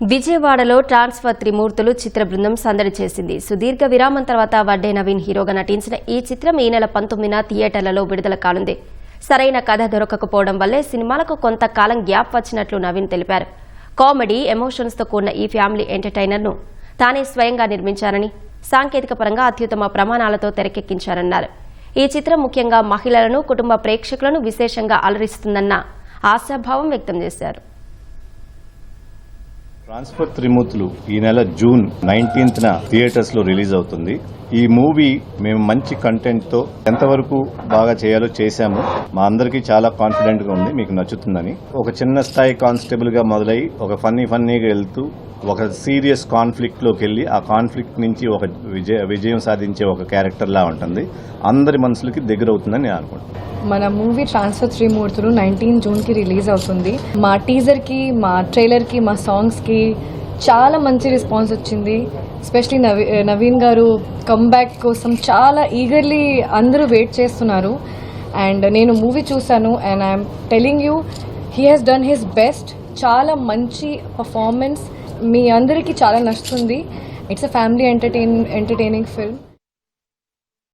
విజయవాడలో ట్రాన్స్ఫర్ త్రిమూర్తులు చిత్ర బృందం సందడి చేసింది. సుదీర్ఘ విరామం తర్వాత వడ్డే నవీన్ హీరోగా నటించిన ఈ చిత్రం ఈ నెల 19న థియేటర్లలో విడుదల కానుంది. సరైన కథ దొరకకపోవడం వల్లే సినిమాలకు కొంతకాలం గ్యాప్ వచ్చినట్లు నవీన్ తెలిపారు. కామెడీ, ఎమోషన్స్తో కూడిన ఈ ఫ్యామిలీ ఎంటర్టైనర్ను తానే స్వయంగా నిర్మించారని, సాంకేతిక పరంగా అత్యుత్తమ ప్రమాణాలతో తెరకెక్కించారన్నారు. ఈ చిత్రం ముఖ్యంగా మహిళలను, కుటుంబ ప్రేక్షకులను విశేషంగా అలరిస్తుందన్న ఆశాభావం వ్యక్తం చేశారు. ట్రాన్స్ఫర్ త్రిమూర్తులు ఈ నెల జూన్ 19న థియేటర్స్ లో రిలీజ్ అవుతుంది. ఈ మూవీ మేము మంచి కంటెంట్ తో ఎంతవరకు బాగా చేయాలో చేశాము. మా అందరికీ చాలా కాన్ఫిడెంట్ గా ఉంది మీకు నచ్చుతుందని. ఒక చిన్న స్థాయి కానిస్టేబుల్ గా మొదలై ఒక ఫన్నీగా వెళ్తూ ఒక సీరియస్ కాన్ఫ్లిక్ట్ లోకి వెళ్ళి ఆ కాన్ఫ్లిక్ట్ నుంచి ఒక విజయం సాధించే ఒక క్యారెక్టర్ లా ఉంటుంది. అందరి మనసులకి దగ్గర అవుతుందని నేను అనుకుంటున్నాను. మన మూవీ ట్రాన్స్ఫర్ త్రిమూర్తులు 19 జూన్కి రిలీజ్ అవుతుంది. మా టీజర్కి, మా ట్రైలర్కి, మా సాంగ్స్కి చాలా మంచి రెస్పాన్స్ వచ్చింది. ఎస్పెషలీ నవీన్ గారు కమ్బ్యాక్ కోసం చాలా ఈగర్లీ అందరూ వెయిట్ చేస్తున్నారు. అండ్ నేను మూవీ చూశాను and I'm telling you, he has done his best. చాలా మంచి పర్ఫార్మెన్స్, మీ అందరికీ చాలా నచ్చుతుంది. It's a family entertaining film.